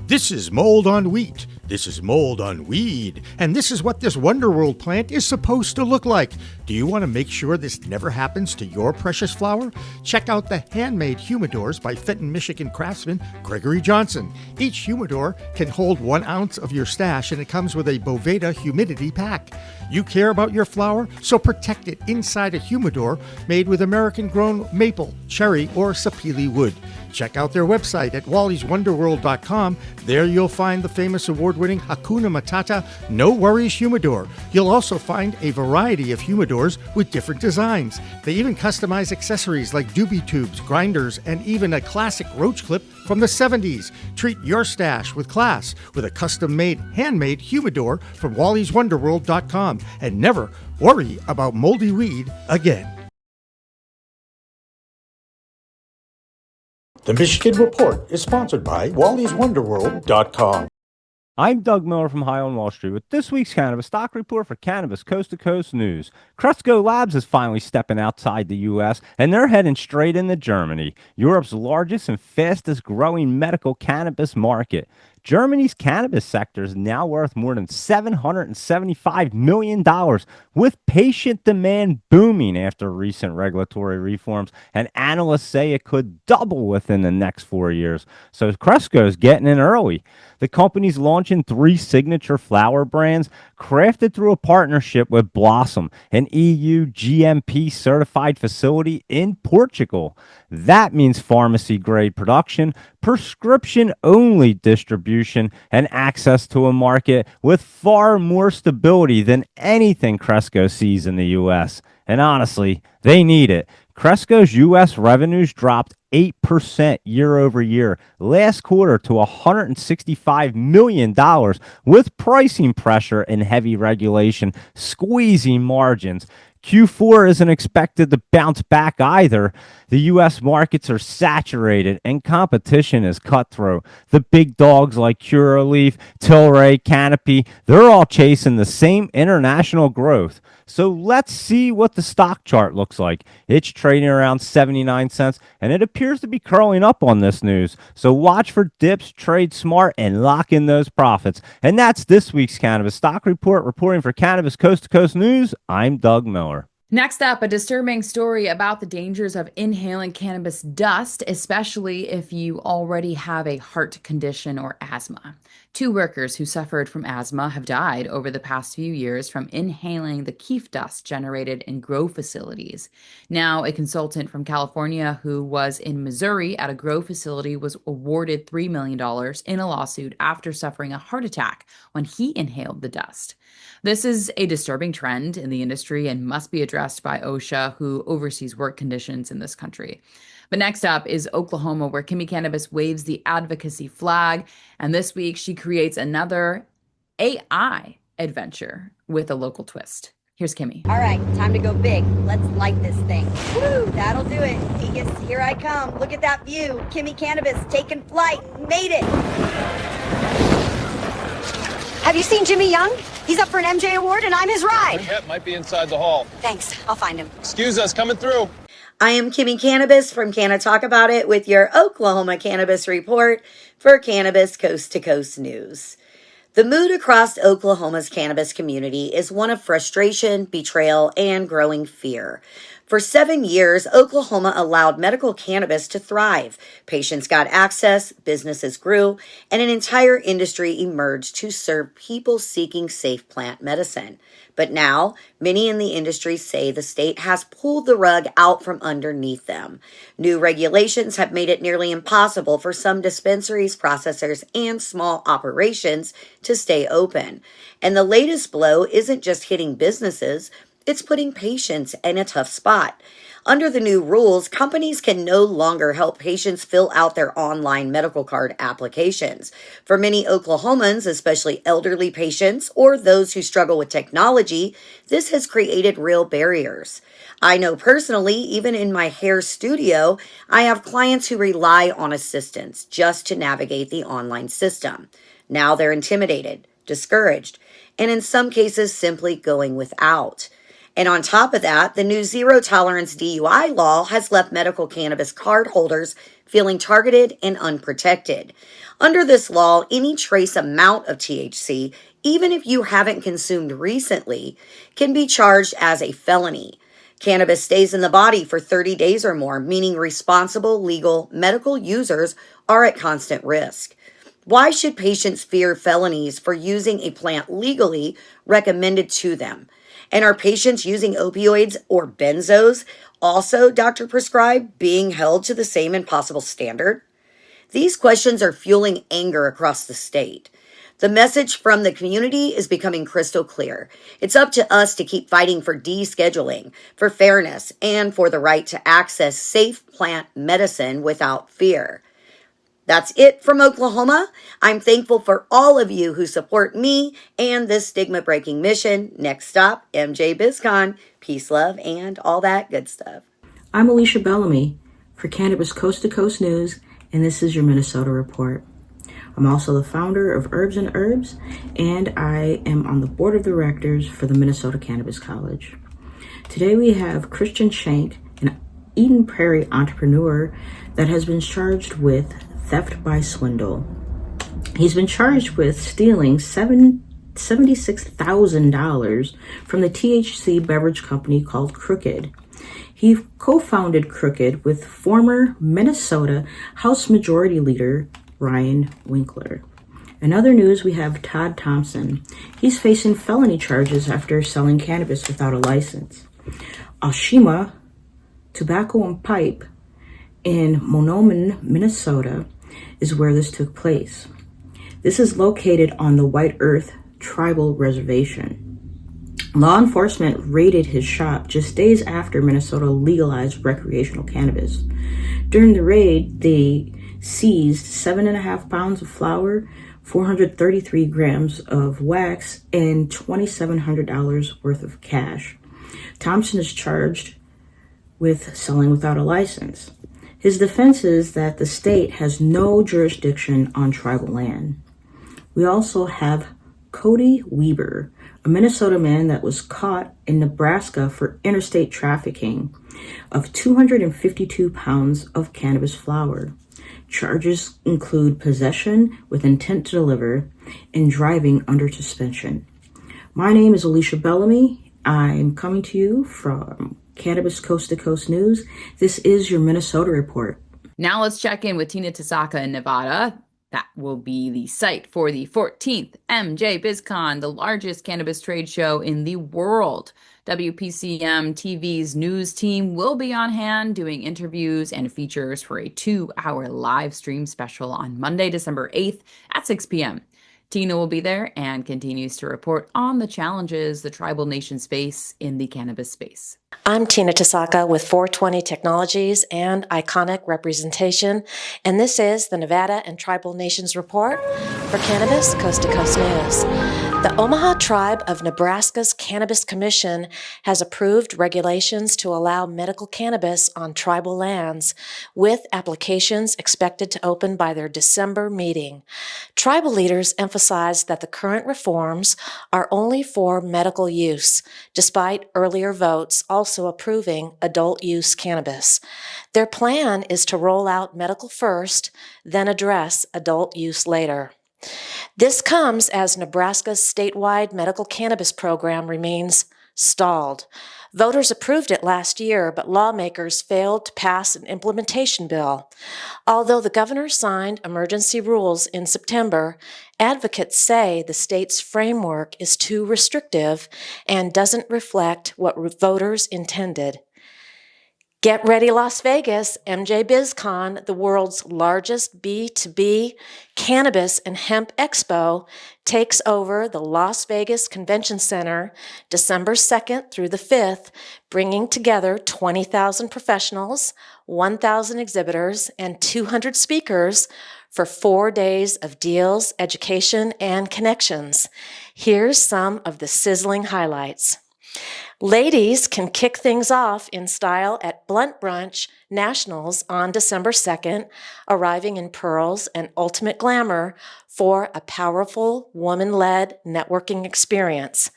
This is mold on wheat. This is mold on weed. And this is what this Wonderworld plant is supposed to look like. Do you want to make sure this never happens to your precious flower? Check out the handmade humidors by Fenton, Michigan craftsman Gregory Johnson. Each humidor can hold 1 ounce of your stash, and it comes with a Boveda humidity pack. You care about your flower, so protect it inside a humidor made with American-grown maple, cherry, or sapele wood. Check out their website at wallyswonderworld.com. There you'll find the famous award-winning Hakuna Matata No Worries Humidor. You'll also find a variety of humidors with different designs. They even customize accessories like doobie tubes, grinders, and even a classic roach clip from the 70s. Treat your stash with class with a custom-made, handmade humidor from wallyswonderworld.com, and never worry about moldy weed again. The Michigan Report is sponsored by wallyswonderworld.com. I'm Doug Miller from High on Wall Street with this week's Cannabis Stock Report for Cannabis Coast to Coast News. Cresco Labs is finally stepping outside the U.S., and they're heading straight into Germany, Europe's largest and fastest growing medical cannabis market. Germany's cannabis sector is now worth more than $775 million, with patient demand booming after recent regulatory reforms, and analysts say it could double within the next 4 years. So Cresco's getting in early. The company's launching 3 signature flower brands crafted through a partnership with Blossom, an EU GMP certified facility in Portugal. That means pharmacy-grade production, prescription-only distribution, and access to a market with far more stability than anything Cresco sees in the U.S. And honestly, they need it. Cresco's U.S. revenues dropped 8% year over year last quarter to $165 million, with pricing and heavy regulation squeezing margins. Q4 isn't expected to bounce back either. The U.S. markets are saturated and competition is cutthroat. The big dogs like Curaleaf, Tilray, Canopy, they're all chasing the same international growth. So let's see what the stock chart looks like. It's trading around 79 cents, and it appears to be curling up on this news. So watch for dips, trade smart, and lock in those profits. And that's this week's Cannabis Stock Report. Reporting for Cannabis Coast to Coast News, I'm Doug Miller. Next up, a disturbing story about the dangers of inhaling cannabis dust, especially if you already have a heart condition or asthma. 2 workers who suffered from asthma have died over the past few years from inhaling the keef dust generated in grow facilities. Now, a consultant from California who was in Missouri at a grow facility was awarded $3 million in a lawsuit after suffering a heart attack when he inhaled the dust. This is a disturbing trend in the industry and must be addressed by OSHA, who oversees work conditions in this country. But next up is Oklahoma, where Kimmie Cannabis waves the advocacy flag. And this week, she creates another AI adventure with a local twist. Here's Kimmie. All right, time to go big. Let's light this thing. Woo, that'll do it. Vegas, here I come. Look at that view. Kimmie Cannabis taking flight. Made it. Have you seen Jimmy Young? He's up for an MJ award and I'm his ride. Yep, might be inside the hall. Thanks, I'll find him. Excuse us, coming through. I am Kimmie Cannabis from Canna Talk About It with your Oklahoma Cannabis Report for Cannabis Coast to Coast News. The mood across Oklahoma's cannabis community is one of frustration, betrayal, and growing fear. For 7 years, Oklahoma allowed medical cannabis to thrive. Patients got access, businesses grew, and an entire industry emerged to serve people seeking safe plant medicine. But now, many in the industry say the state has pulled the rug out from underneath them. New regulations have made it nearly impossible for some dispensaries, processors, and small operations to stay open. And the latest blow isn't just hitting businesses, it's putting patients in a tough spot. Under the new rules, companies can no longer help patients fill out their online medical card applications. For many Oklahomans, especially elderly patients or those who struggle with technology, this has created real barriers. I know personally, even in my hair studio, I have clients who rely on assistance just to navigate the online system. Now they're intimidated, discouraged, and in some cases simply going without. And on top of that, the new zero-tolerance DUI law has left medical cannabis card holders feeling targeted and unprotected. Under this law, any trace amount of THC, even if you haven't consumed recently, can be charged as a felony. Cannabis stays in the body for 30 days or more, meaning responsible, legal, medical users are at constant risk. Why should patients fear felonies for using a plant legally recommended to them? And are patients using opioids or benzos also doctor prescribed being held to the same impossible standard? These questions are fueling anger across the state. The message from the community is becoming crystal clear. It's up to us to keep fighting for descheduling, for fairness, and for the right to access safe plant medicine without fear. That's it from Oklahoma. I'm thankful for all of you who support me and this stigma-breaking mission. Next stop, MJBiz Con. Peace, love, and all that good stuff. I'm Alysha Bellamy for Cannabis Coast to Coast News, and this is your Minnesota Report. I'm also the founder of Herbs and Herbs, and I am on the board of directors for the Minnesota Cannabis College. Today we have Christian Shank, an Eden Prairie entrepreneur that has been charged with theft by swindle. He's been charged with stealing $76,000 from the THC beverage company called Crooked. He co-founded Crooked with former Minnesota House Majority Leader Ryan Winkler. In other news, we have Todd Thompson. He's facing felony charges after selling cannabis without a license. Ashima Tobacco and Pipe in Monoman, Minnesota, is where this took place. This is located on the White Earth Tribal Reservation. Law enforcement raided his shop just days after Minnesota legalized recreational cannabis. During the raid, they seized 7.5 pounds of flour, 433 grams of wax, and $2,700 worth of cash. Thompson is charged with selling without a license. His defense is that the state has no jurisdiction on tribal land. We also have Cody Weber, a Minnesota man that was caught in Nebraska for interstate trafficking of 252 pounds of cannabis flower. Charges include possession with intent to deliver and driving under suspension. My name is Alysha Bellamy. I'm coming to you from Cannabis Coast to Coast News. This is your Minnesota Report. Now let's check in with Tina Tasaka in Nevada. That will be the site for the 14th MJBiz Con, the largest cannabis trade show in the world. WPCM TV's news team will be on hand doing interviews and features for a 2-hour live stream special on Monday, December 8th at 6 p.m. Tina will be there and continues to report on the challenges the tribal nations face in the cannabis space. I'm Tina Tasaka with 420 Technologies and Iconic Representation, and this is the Nevada and Tribal Nations Report for Cannabis Coast to Coast News. The Omaha Tribe of Nebraska's Cannabis Commission has approved regulations to allow medical cannabis on tribal lands, with applications expected to open by their December meeting. Tribal leaders emphasized that the current reforms are only for medical use, despite earlier votes also approving adult use cannabis. Their plan is to roll out medical first, then address adult use later. This comes as Nebraska's statewide medical cannabis program remains stalled. Voters approved it last year, but lawmakers failed to pass an implementation bill. Although the governor signed emergency rules in September, advocates say the state's framework is too restrictive and doesn't reflect what voters intended. Get ready, Las Vegas. MJBiz Con, the world's largest B2B cannabis and hemp expo, takes over the Las Vegas Convention Center December 2nd through the 5th, bringing together 20,000 professionals, 1,000 exhibitors, and 200 speakers for 4 days of deals, education, and connections. Here's some of the sizzling highlights. Ladies can kick things off in style at Blunt Brunch Nationals on December 2nd, arriving in pearls and ultimate glamour for a powerful, woman-led networking experience.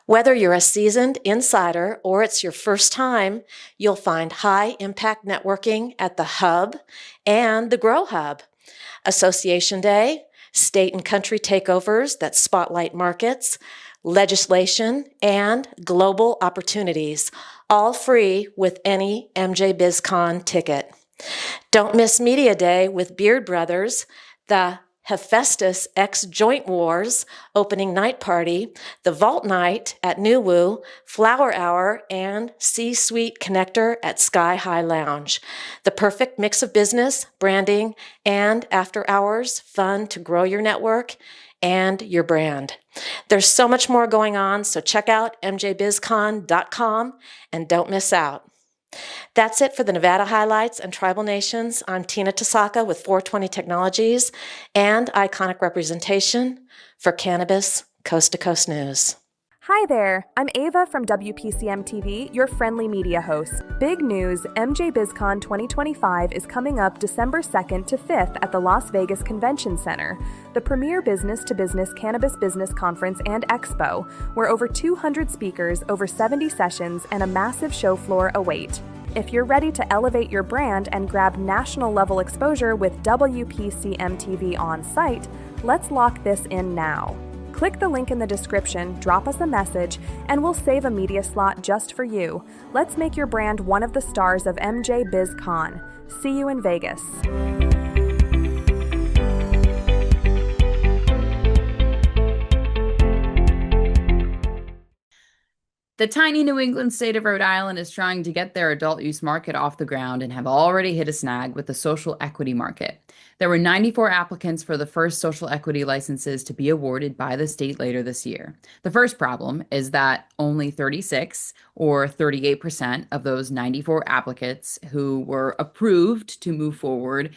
Whether you're a seasoned insider or it's your first time, you'll find high-impact networking at the Hub and the Grow Hub. Association Day, state and country takeovers that spotlight markets, legislation, and global opportunities, all free with any MJBiz Con ticket. Don't miss Media Day with Beard Brothers, the Hephaestus X Joint Wars opening night party, the Vault Night at New Woo, Flower Hour, and C-Suite Connector at Sky High Lounge. The perfect mix of business, branding, and after-hours fun to grow your network and your brand. There's so much more going on, so check out mjbizcon.com and don't miss out. That's it for the Nevada highlights and tribal nations. I'm Tina Tasaka with 420 Technologies and iconic representation for Cannabis Coast to Coast News. Hi there, I'm Ava from WPCM TV, your friendly media host. Big news, MJBiz Con 2025 is coming up December 2nd to 5th at the Las Vegas Convention Center, the premier business-to-business cannabis business conference and expo, where over 200 speakers, over 70 sessions, and a massive show floor await. If you're ready to elevate your brand and grab national-level exposure with WPCM TV on site, let's lock this in now. Click the link in the description, drop us a message, and we'll save a media slot just for you. Let's make your brand one of the stars of MJBiz Con. See you in Vegas. The tiny New England state of Rhode Island is trying to get their adult use market off the ground and have already hit a snag with the social equity market. There were 94 applicants for the first social equity licenses to be awarded by the state later this year. The first problem is that only 36 or 38% of those 94 applicants who were approved to move forward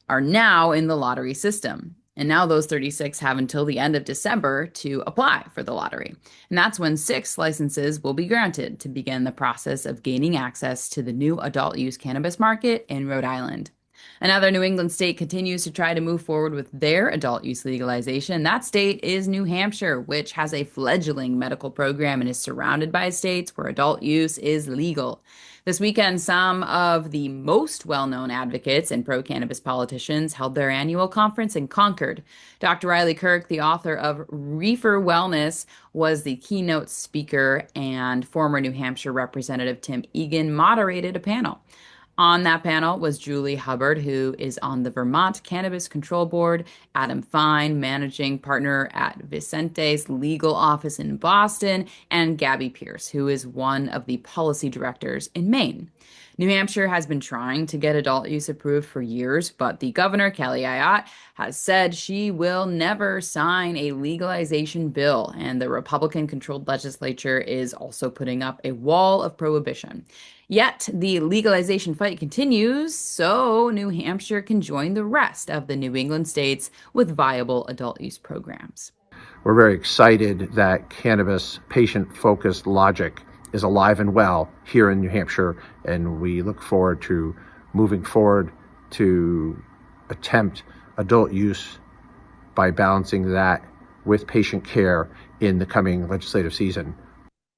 are now in the lottery system. And now those 36 have until the end of December to apply for the lottery. And that's when 6 licenses will be granted to begin the process of gaining access to the new adult use cannabis market in Rhode Island. Another New England state continues to try to move forward with their adult use legalization. That state is New Hampshire, which has a fledgling medical program and is surrounded by states where adult use is legal. This weekend, some of the most well-known advocates and pro-cannabis politicians held their annual conference in Concord. Dr. Riley Kirk, the author of Reefer Wellness, was the keynote speaker, and former New Hampshire Representative Tim Egan moderated a panel. On that panel was Julie Hubbard, who is on the Vermont Cannabis Control Board, Adam Fine, managing partner at Vicente's legal office in Boston, and Gabby Pierce, who is one of the policy directors in Maine. New Hampshire has been trying to get adult use approved for years, but the governor, Kelly Ayotte, has said she will never sign a legalization bill, and the Republican-controlled legislature is also putting up a wall of prohibition. Yet the legalization fight continues, so New Hampshire can join the rest of the New England states with viable adult use programs. We're very excited that cannabis patient-focused logic is alive and well here in New Hampshire, and we look forward to moving forward to attempt adult use by balancing that with patient care in the coming legislative season.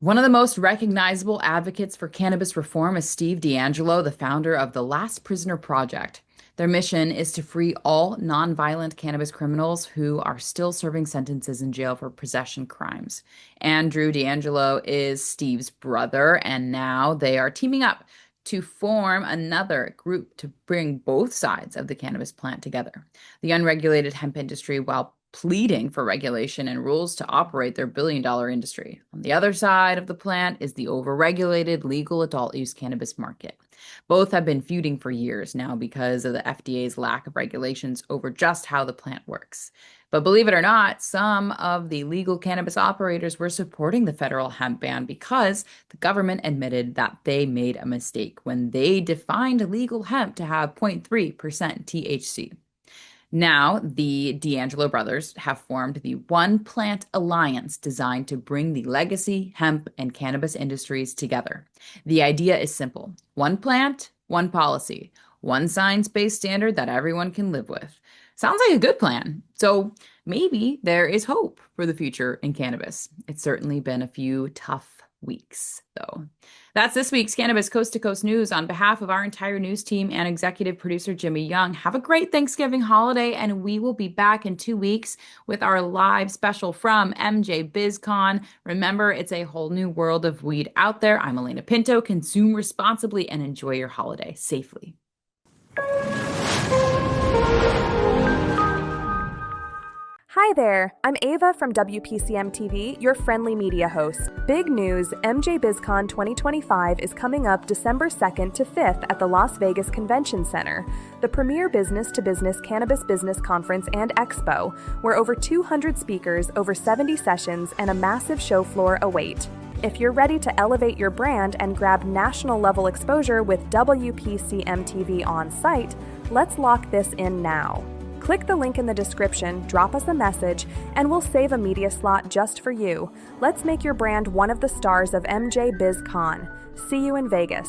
One of the most recognizable advocates for cannabis reform is Steve DeAngelo, the founder of the Last Prisoner Project. Their mission is to free all nonviolent cannabis criminals who are still serving sentences in jail for possession crimes. Andrew DeAngelo is Steve's brother, and now they are teaming up to form another group to bring both sides of the cannabis plant together. The unregulated hemp industry, while pleading for regulation and rules to operate their billion-dollar industry. On the other side of the plant is the overregulated legal adult use cannabis market. Both have been feuding for years now because of the FDA's lack of regulations over just how the plant works. But believe it or not, some of the legal cannabis operators were supporting the federal hemp ban because the government admitted that they made a mistake when they defined legal hemp to have 0.3% THC. Now, the DeAngelo brothers have formed the One Plant Alliance designed to bring the legacy, hemp, and cannabis industries together. The idea is simple. One plant, one policy, one science-based standard that everyone can live with. Sounds like a good plan. So maybe there is hope for the future in cannabis. It's certainly been a few tough weeks, though. That's this week's Cannabis Coast to Coast News. On behalf of our entire news team and executive producer Jimmy Young, have a great Thanksgiving holiday, and we will be back in 2 weeks with our live special from MJBiz Con. Remember, it's a whole new world of weed out there. I'm Alaina Pinto. Consume responsibly and enjoy your holiday safely. Hi there, I'm Ava from WPCM TV, your friendly media host. Big news, MJBiz Con 2025 is coming up December 2nd to 5th at the Las Vegas Convention Center, the premier business-to-business cannabis business conference and expo, where over 200 speakers, over 70 sessions, and a massive show floor await. If you're ready to elevate your brand and grab national-level exposure with WPCM TV on site, let's lock this in now. Click the link in the description, drop us a message, and we'll save a media slot just for you. Let's make your brand one of the stars of MJBiz Con. See you in Vegas.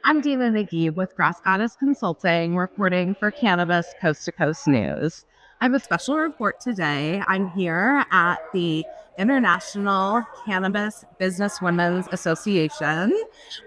I'm Dina McGee with Grass Goddess Consulting, reporting for Cannabis Coast to Coast News. I have a special report today. I'm here at the International Cannabis Business Women's Association,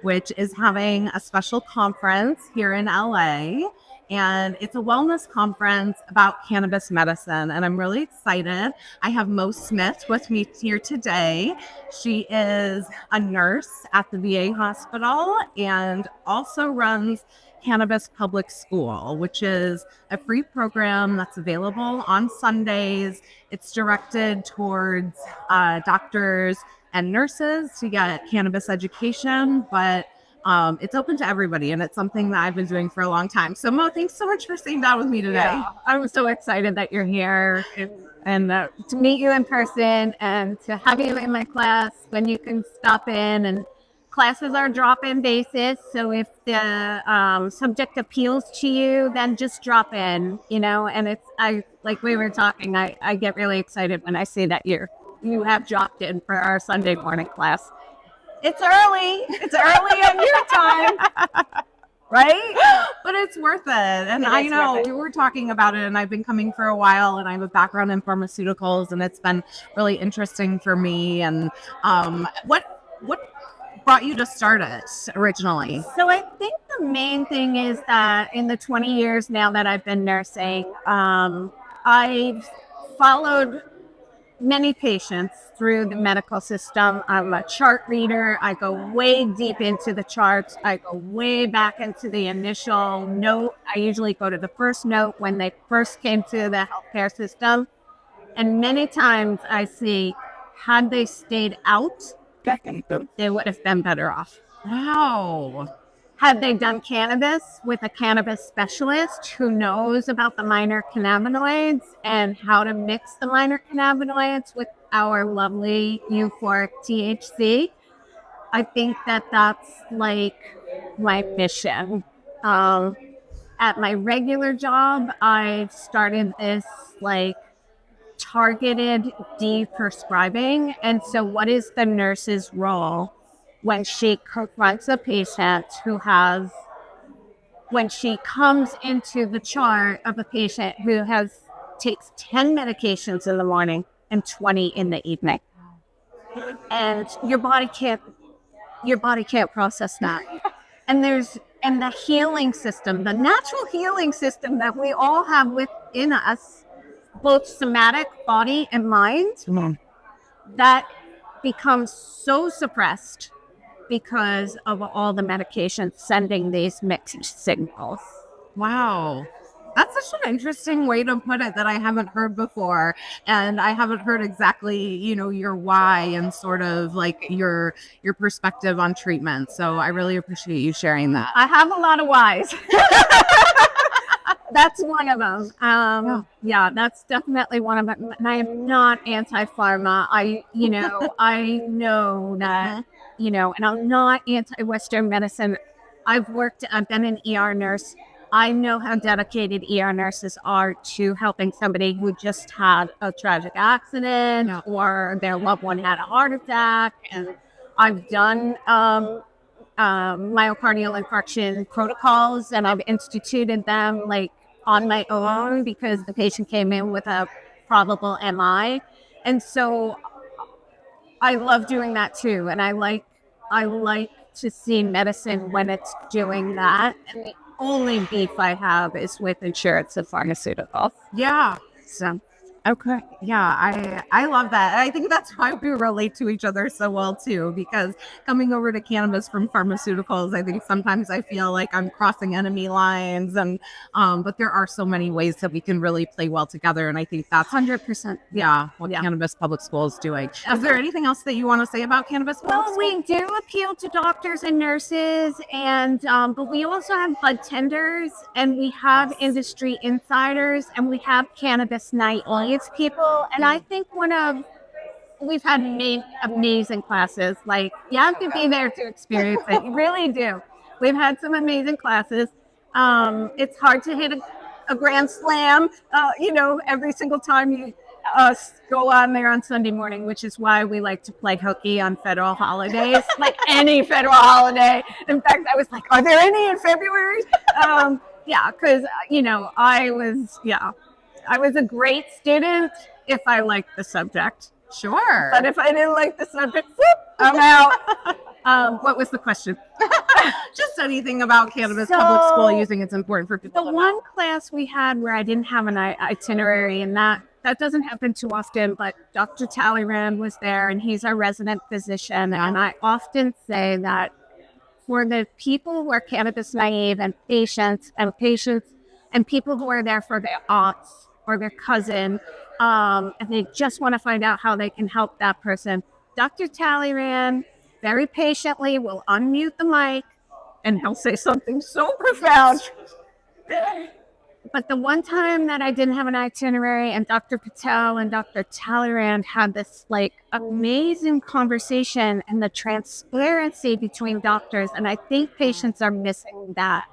which is having a special conference here in LA. And it's a wellness conference about cannabis medicine. And I'm really excited. I have Mo Smith with me here today. She is a nurse at the VA hospital and also runs Cannabis Public School, which is a free program that's available on Sundays. It's directed towards doctors and nurses to get cannabis education, but it's open to everybody, and it's something that I've been doing for a long time. So, Mo, thanks so much for sitting down with me today. Yeah, I'm so excited that you're here and to meet you in person and to have you in my class when you can stop in. And classes are drop-in basis, so if the subject appeals to you, then just drop in, and like we were talking, I get really excited when I see that you have dropped in for our Sunday morning class. It's early on your time, right? But it's worth it. And I know we were talking about it, and I've been coming for a while, and I have a background in pharmaceuticals, and it's been really interesting for me. And what brought you to start it originally? So I think the main thing is that in the 20 years now that I've been nursing, I've followed many patients through the medical system. I'm a chart reader. I go way deep into the charts. I go way back into the initial note. I usually go to the first note when they first came to the healthcare system. And many times I see, had they stayed out, they would have been better off. Wow. had they done cannabis with a cannabis specialist who knows about the minor cannabinoids and how to mix the minor cannabinoids with our lovely euphoric THC, I think that that's like my mission. At my regular job, I started this like targeted de-prescribing. And so what is the nurse's role when she confronts a patient when she comes into the chart of a patient who takes 10 medications in the morning and 20 in the evening? And your body can't process that. And the healing system, the natural healing system that we all have within us, both somatic, body and mind, that becomes so suppressed because of all the medications sending these mixed signals. Wow. That's such an interesting way to put it that I haven't heard before. And I haven't heard exactly, your why and sort of like your perspective on treatment. So I really appreciate you sharing that. I have a lot of whys. That's one of them. Yeah, that's definitely one of them. And I am not anti-pharma. I know that, and I'm not anti-Western medicine. I've been an ER nurse. I know how dedicated ER nurses are to helping somebody who just had a tragic accident or their loved one had a heart attack. And I've done myocardial infarction protocols, and I've instituted them like on my own because the patient came in with a probable MI. And so I love doing that too. And I like to see medicine when it's doing that. And the only beef I have is with insurance and pharmaceuticals. Yeah. So okay. Yeah, I love that. And I think that's why we relate to each other so well too, because coming over to cannabis from pharmaceuticals, I think sometimes I feel like I'm crossing enemy lines, and but there are so many ways that we can really play well together, and I think that's 100%. What Cannabis Public School is doing. Is there anything else that you want to say about Cannabis Public School? We do appeal to doctors and nurses, and but we also have bud tenders, and we have industry insiders, and we have cannabis night people. And I think we've had amazing classes. Like, you have to be there to experience it. You really do. We've had some amazing classes. It's hard to hit a grand slam, every single time you go on there on Sunday morning, which is why we like to play hooky on federal holidays, like any federal holiday. In fact, I was like, are there any in February? Because, I was a great student if I liked the subject. Sure. But if I didn't like the subject, whoop, I'm out. What was the question? Just anything about Cannabis Public School you think it's important for people. The one class we had where I didn't have an itinerary, and that doesn't happen too often, but Dr. Talleyrand was there, and he's our resident physician. And I often say that for the people who are cannabis naive and patients and people who are there for their aunts or their cousin, and they just want to find out how they can help that person, Dr. Talleyrand very patiently will unmute the mic and he'll say something so profound. But the one time that I didn't have an itinerary and Dr. Patel and Dr. Talleyrand had this like amazing conversation, and the transparency between doctors, and I think patients are missing that.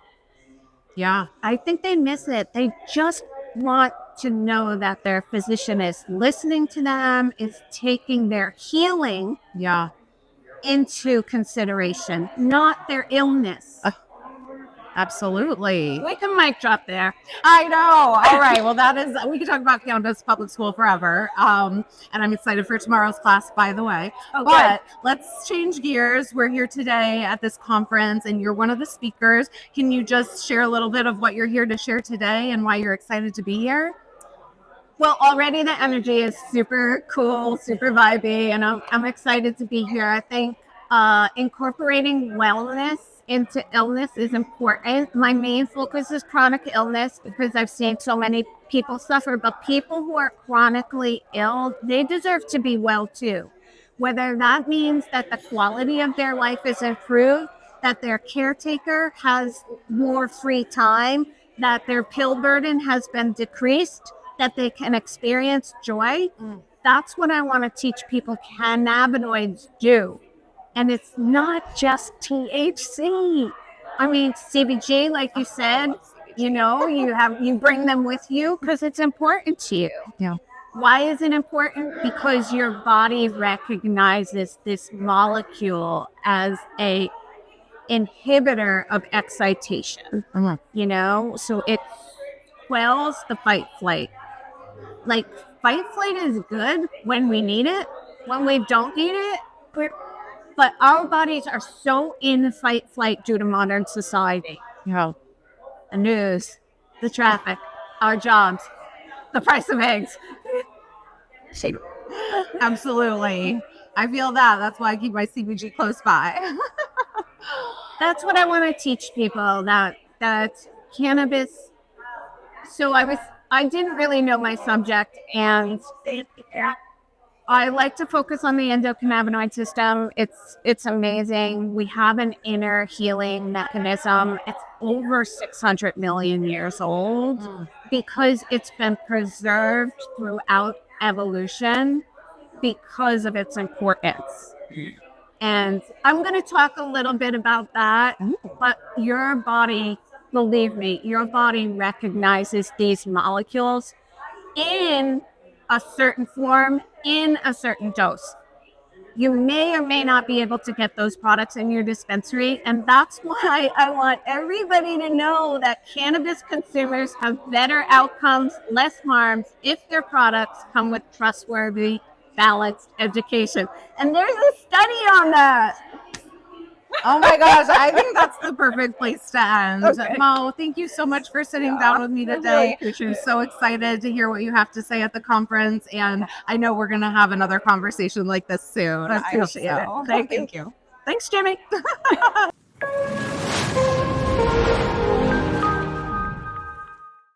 Yeah. I think they miss it. They just want to know that their physician is listening to them, is taking their healing into consideration, not their illness. Absolutely. We can mic drop there. I know. All right. Well, we could talk about Cannabis Public School forever. And I'm excited for tomorrow's class, by the way. Oh, but let's change gears. We're here today at this conference, and you're one of the speakers. Can you just share a little bit of what you're here to share today and why you're excited to be here? Well, already the energy is super cool, super vibey, and I'm excited to be here. I think incorporating wellness into illness is important. My main focus is chronic illness because I've seen so many people suffer, but people who are chronically ill, they deserve to be well too. Whether that means that the quality of their life is improved that their caretaker has more free time, that their pill burden has been decreased, that they can experience joy. That's what I want to teach people cannabinoids do. And it's not just THC. I mean, CBG, like you said, you know, you bring them with you because it's important to you. Yeah. Why is it important? Because your body recognizes this molecule as a inhibitor of excitation. You know, so it quells the fight flight. Like, fight flight is good when we need it. When we don't need it, but our bodies are so in fight flight due to modern society. Yeah. The news, the traffic, our jobs, the price of eggs. Absolutely. I feel that. That's why I keep my CBG close by. That's what I want to teach people, that cannabis. So I didn't really know my subject, and I like to focus on the endocannabinoid system. It's amazing. We have an inner healing mechanism. It's over 600 million years old because it's been preserved throughout evolution because of its importance. And I'm going to talk a little bit about that, but your body, believe me, your body recognizes these molecules in a certain form, in a certain dose. You may or may not be able to get those products in your dispensary, and that's why I want everybody to know that cannabis consumers have better outcomes, less harms, if their products come with trustworthy, balanced education. And there's a study on that. Oh my gosh, I think that's the perfect place to end. Okay. Mo, thank you so much for sitting down with me today. I'm so excited to hear what you have to say at the conference, and I know we're going to have another conversation like this soon. I appreciate it. Thank you. Thanks, Jimmy.